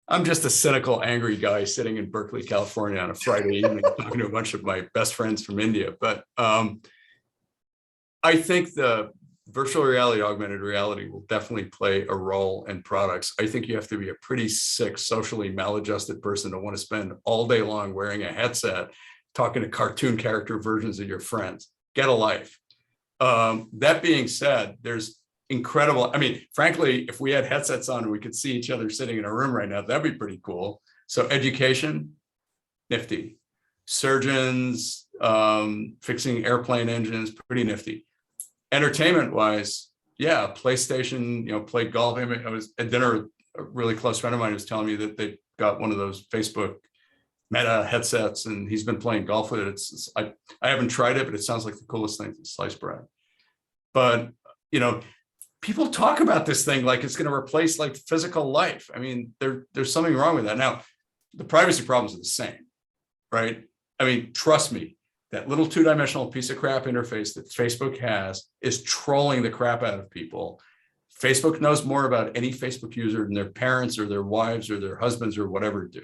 I'm just a cynical, angry guy sitting in Berkeley, California on a Friday evening talking to a bunch of my best friends from India. But I think the virtual reality, augmented reality will definitely play a role in products. I think you have to be a pretty sick, socially maladjusted person to want to spend all day long wearing a headset, talking to cartoon character versions of your friends. Get a life. That being said, there's incredible, I mean, frankly, if we had headsets on and we could see each other sitting in a room right now, that'd be pretty cool. So education, nifty. Surgeons, fixing airplane engines, pretty nifty. Entertainment wise, yeah, PlayStation, play golf. I mean, I was at dinner, a really close friend of mine was telling me that they got one of those Facebook Meta headsets and he's been playing golf with it. I haven't tried it, but it sounds like the coolest thing since sliced bread. But, people talk about this thing like it's going to replace physical life. I mean, there's something wrong with that. Now, the privacy problems are the same, right? I mean, trust me, that little two-dimensional piece of crap interface that Facebook has is trolling the crap out of people. Facebook knows more about any Facebook user than their parents or their wives or their husbands or whatever do.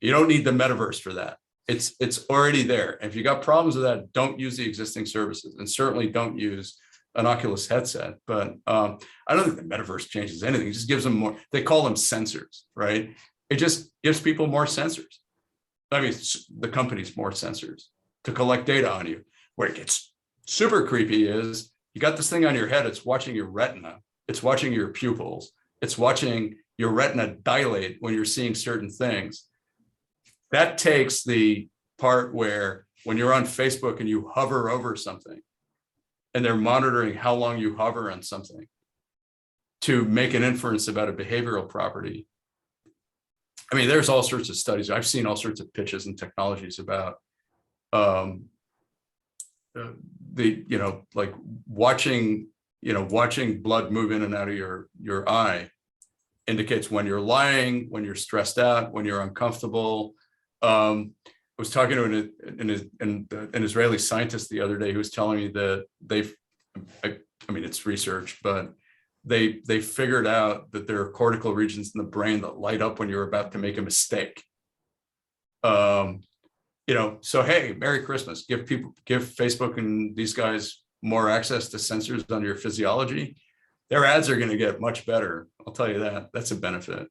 You don't need the Metaverse for that. It's already there. And if you got problems with that, don't use the existing services, and certainly don't use an Oculus headset. But I don't think the Metaverse changes anything. It just gives them more, they call them sensors, right? It just gives people more sensors. I mean, the company's more sensors to collect data on you. Where it gets super creepy is you got this thing on your head, it's watching your retina, it's watching your pupils, it's watching your retina dilate when you're seeing certain things. That takes the part where when you're on Facebook and you hover over something and they're monitoring how long you hover on something to make an inference about a behavioral property. I mean, there's all sorts of studies. I've seen all sorts of pitches and technologies about watching watching blood move in and out of your eye indicates when you're lying, when you're stressed out, when you're uncomfortable. I was talking to an Israeli scientist the other day who was telling me that I mean, it's research, but they figured out that there are cortical regions in the brain that light up when you're about to make a mistake. So hey, Merry Christmas. Give Facebook and these guys more access to sensors on your physiology. Their ads are going to get much better. I'll tell you that. That's a benefit.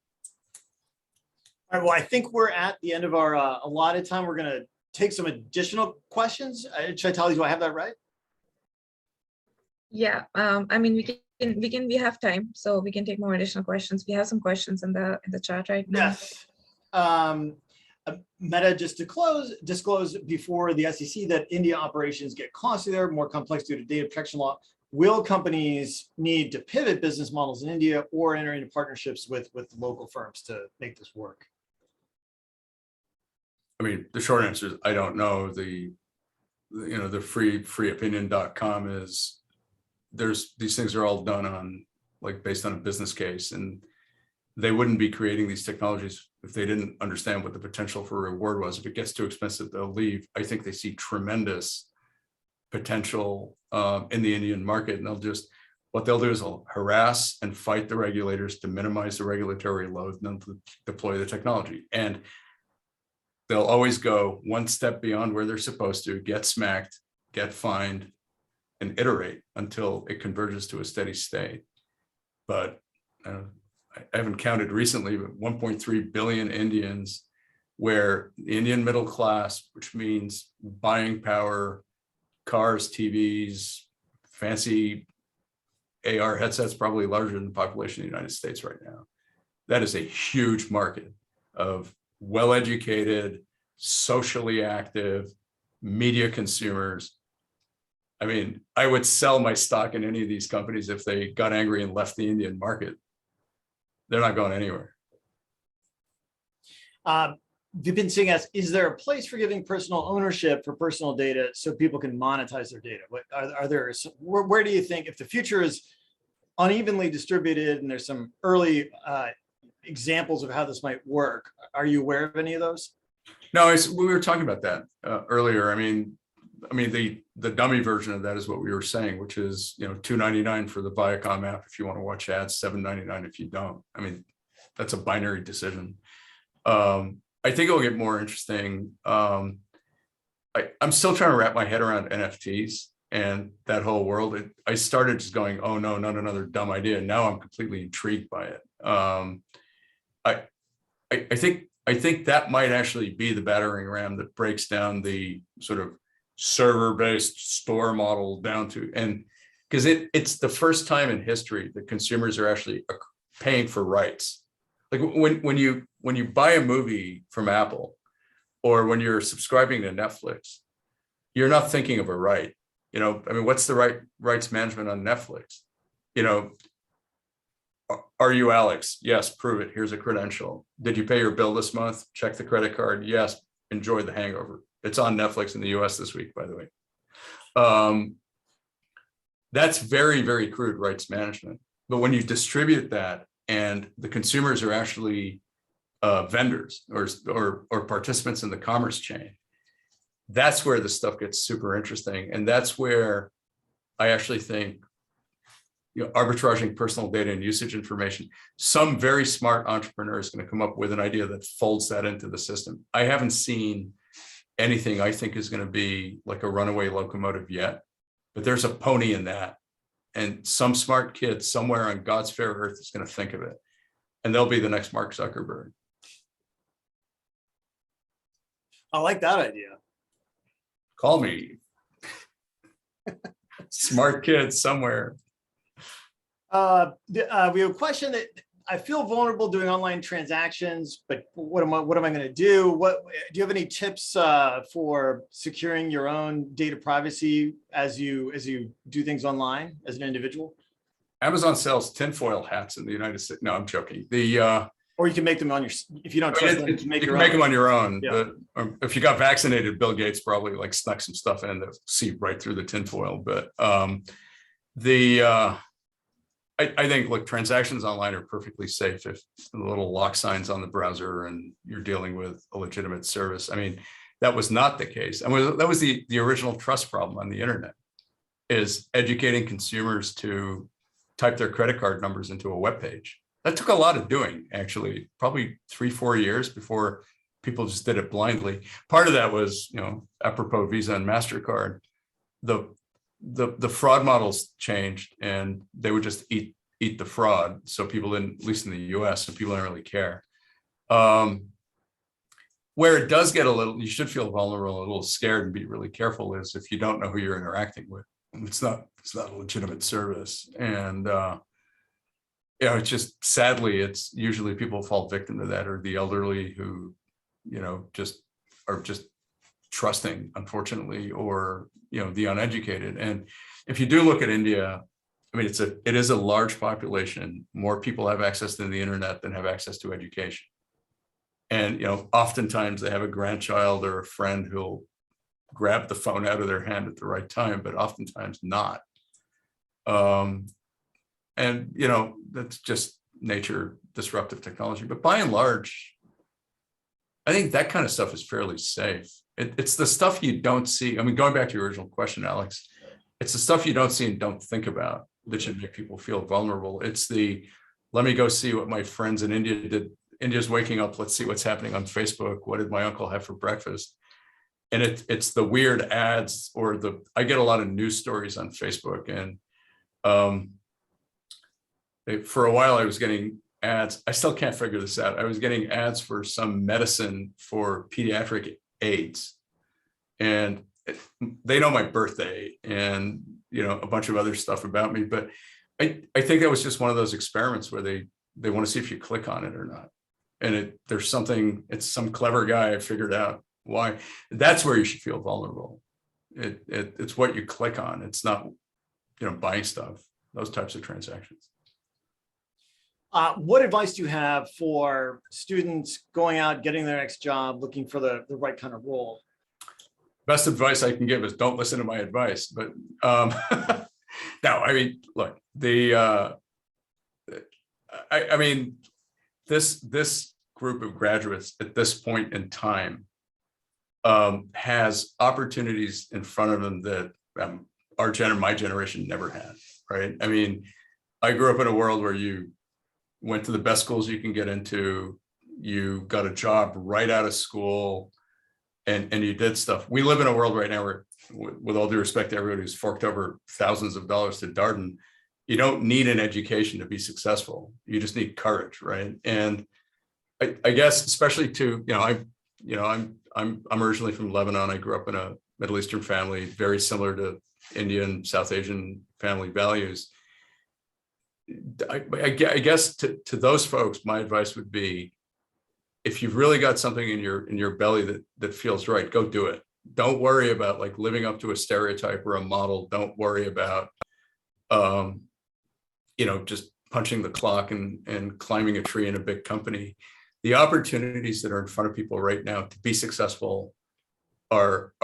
All right, well, I think we're at the end of our allotted time. We're going to take some additional questions. Should I tell you, do I have that right? Yeah, I mean, we have time, so we can take more additional questions. We have some questions in the chat right now. Yes. Meta just disclosed before the SEC that India operations get costlier, more complex due to data protection law. Will companies need to pivot business models in India or enter into partnerships with local firms to make this work? I mean, the short answer is I don't know. The freeopinion.com is these things are all done on based on a business case, and they wouldn't be creating these technologies if they didn't understand what the potential for reward was. If it gets too expensive, they'll leave. I think they see tremendous potential in the Indian market, and what they'll do is they'll harass and fight the regulators to minimize the regulatory load and then deploy the technology. And they'll always go one step beyond where they're supposed to, get smacked, get fined, and iterate until it converges to a steady state. But I haven't counted recently, but 1.3 billion Indians, where the Indian middle class, which means buying power, cars, TVs, fancy AR headsets, probably larger than the population of the United States right now. That is a huge market of well-educated, socially active media consumers. I mean, I would sell my stock in any of these companies if they got angry and left the Indian market. They're not going anywhere. Vipin Singh asks, is there a place for giving personal ownership for personal data so people can monetize their data? Where do you think, if the future is unevenly distributed and there's some early examples of how this might work, are you aware of any of those? No, we were talking about that earlier. I mean, the dummy version of that is what we were saying, which is, $2.99 for the Viacom app if you want to watch ads, $7.99 if you don't. I mean, that's a binary decision. I think it'll get more interesting. I'm still trying to wrap my head around NFTs and that whole world. I started just going, oh no, not another dumb idea. Now I'm completely intrigued by it. I think that might actually be the battering ram that breaks down the sort of server-based store model down to, and because it's the first time in history that consumers are actually paying for rights. Like when you buy a movie from Apple, or when you're subscribing to Netflix, you're not thinking of a right. What's the rights management on Netflix? Are you Alex? Yes, prove it. Here's a credential. Did you pay your bill this month? Check the credit card. Yes, enjoy The Hangover. It's on Netflix in the US this week, by the way. That's very, very crude rights management. But when you distribute that and the consumers are actually vendors or participants in the commerce chain, that's where the stuff gets super interesting. And that's where I actually think arbitraging personal data and usage information, some very smart entrepreneur is going to come up with an idea that folds that into the system. I haven't seen anything I think is going to be like a runaway locomotive yet, but there's a pony in that. And some smart kid somewhere on God's fair earth is going to think of it. And they'll be the next Mark Zuckerberg. I like that idea. Call me. Smart kid somewhere. We have a question that I feel vulnerable doing online transactions, but what am I going to do? Do you have any tips for securing your own data privacy as you do things online as an individual? Amazon sells tinfoil hats in the United States. No, I'm joking. Or you can make them on your, if you don't trust them, you can make them on your own. Yeah. But if you got vaccinated, Bill Gates probably snuck some stuff in to see right through the tinfoil. But I think, look, transactions online are perfectly safe if the little lock signs on the browser and you're dealing with a legitimate service. I mean, that was not the case. I mean, that was the original trust problem on the internet, is educating consumers to type their credit card numbers into a web page. That took a lot of doing, actually, probably 3-4 years before people just did it blindly. Part of that was, apropos Visa and MasterCard, the fraud models changed and they would just eat the fraud. So people didn't, at least in the US, so people don't really care. Where it does get a little, you should feel vulnerable, a little scared and be really careful, is if you don't know who you're interacting with. It's not a legitimate service. And it's just, sadly, it's usually people fall victim to that, or the elderly who, just are just trusting, unfortunately, or the uneducated. And if you do look at India, I mean, it is a large population. More people have access to the internet than have access to education. And oftentimes they have a grandchild or a friend who'll grab the phone out of their hand at the right time, but oftentimes not. And that's just nature, disruptive technology. But by and large, I think that kind of stuff is fairly safe. It's the stuff you don't see. I mean, going back to your original question, Alex, it's the stuff you don't see and don't think about that should make people feel vulnerable. It's let me go see what my friends in India did. India's waking up, let's see what's happening on Facebook. What did my uncle have for breakfast? And it's the weird ads, or I get a lot of news stories on Facebook, and for a while I was getting ads. I still can't figure this out. I was getting ads for some medicine for pediatric AIDS, and they know my birthday and a bunch of other stuff about me. But I think that was just one of those experiments where they want to see if you click on it or not. And it's some clever guy figured out why. That's where you should feel vulnerable. It's what you click on. It's not buying stuff, those types of transactions. What advice do you have for students going out, getting their next job, looking for the right kind of role? Best advice I can give is don't listen to my advice. But no, I mean, look, I mean, this group of graduates at this point in time has opportunities in front of them that my generation never had, right? I mean, I grew up in a world where you went to the best schools you can get into, you got a job right out of school, and you did stuff. We live in a world right now where, with all due respect to everybody who's forked over thousands of dollars to Darden, you don't need an education to be successful. You just need courage, right? And I guess, especially I'm originally from Lebanon. I grew up in a Middle Eastern family, very similar to Indian, South Asian family values. I guess to those folks, my advice would be, if you've really got something in your belly that feels right, go do it. Don't worry about like living up to a stereotype or a model. Don't worry about just punching the clock and climbing a tree in a big company. The opportunities that are in front of people right now to be successful are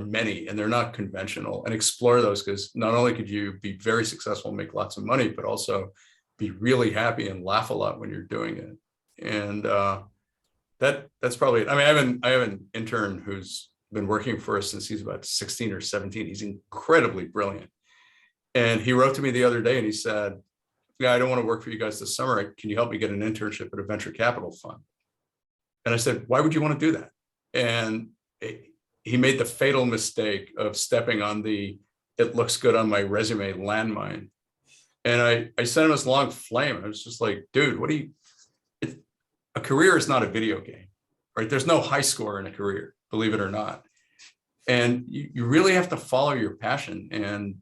many, and they're not conventional. And explore those, because not only could you be very successful, make lots of money, but also be really happy and laugh a lot when you're doing it. And that's probably it. I mean, I have an intern who's been working for us since he's about 16 or 17. He's incredibly brilliant. And he wrote to me the other day and he said, "Yeah, I don't want to work for you guys this summer. Can you help me get an internship at a venture capital fund?" And I said, "Why would you want to do that?" And he made the fatal mistake of stepping on the "it looks good on my resume" landmine. And I sent him this long flame. I was just like, dude, a career is not a video game, right? There's no high score in a career, believe it or not. And you really have to follow your passion and,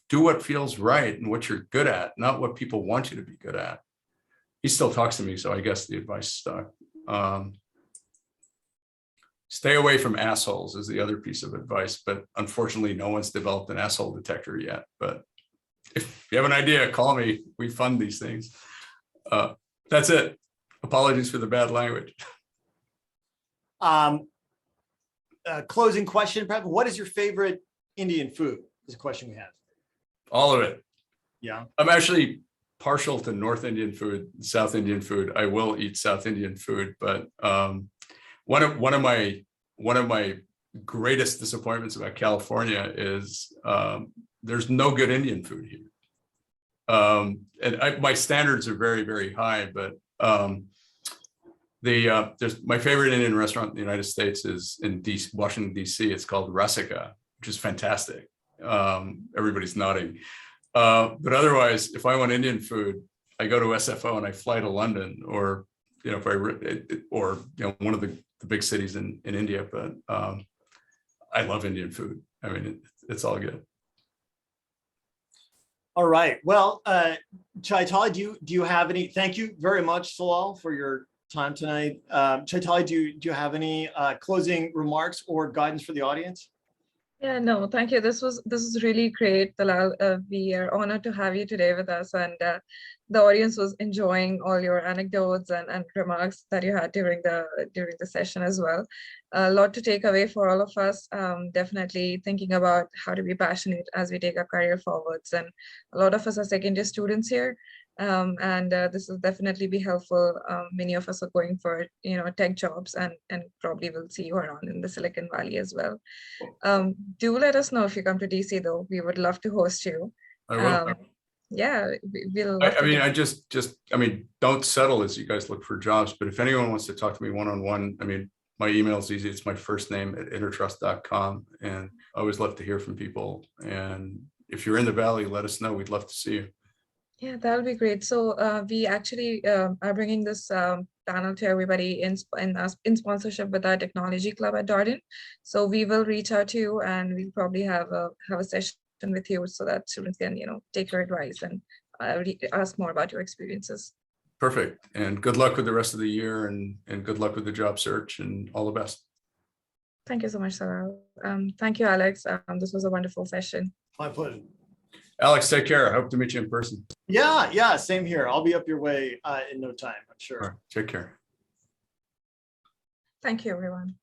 do what feels right and what you're good at, not what people want you to be good at. He still talks to me, so I guess the advice stuck. Stay away from assholes is the other piece of advice, but unfortunately, no one's developed an asshole detector yet. But if you have an idea, call me. We fund these things. That's it. Apologies for the bad language. Closing question, perhaps. What is your favorite Indian food? Is a question we have. All of it. Yeah. I'm actually partial to North Indian food, South Indian food. I will eat South Indian food, but one of my greatest disappointments about California is there's no good Indian food here. And my standards are very, very high, but there's my favorite Indian restaurant in the United States is in Washington, DC. It's called Rasika, which is fantastic. Everybody's nodding. But otherwise, if I want Indian food, I go to SFO and I fly to London, or if one of the big cities in India. But I love Indian food. I mean, it's all good. All right. Well, Chaitali, do you have any? Thank you very much, Talal, for your time tonight. Chaitali, do you have any closing remarks or guidance for the audience? Yeah, no, thank you. This was really great, Talal. We are honored to have you today with us, and the audience was enjoying all your anecdotes and remarks that you had during the session as well. A lot to take away for all of us. Definitely thinking about how to be passionate as we take our career forwards, and a lot of us are second-year students here. And this will definitely be helpful. Many of us are going for tech jobs, and probably will see you around in the Silicon Valley as well. Do let us know if you come to DC, though. We would love to host you. I will. Yeah, we'll. I mean, don't settle as you guys look for jobs. But if anyone wants to talk to me one-on-one, I mean, my email is easy. It's my first name @intertrust.com, and I always love to hear from people. And if you're in the Valley, let us know. We'd love to see you. Yeah, that would be great. So we actually are bringing this panel to everybody in sponsorship with our technology club at Darden. So we will reach out to you, and we'll probably have a session with you so that students can take your advice and ask more about your experiences. Perfect. And good luck with the rest of the year, and good luck with the job search, and all the best. Thank you so much, Sarah. Thank you, Alex. This was a wonderful session. My pleasure. Alex, take care. I hope to meet you in person. Yeah, same here. I'll be up your way in no time, I'm sure. All right, take care. Thank you, everyone.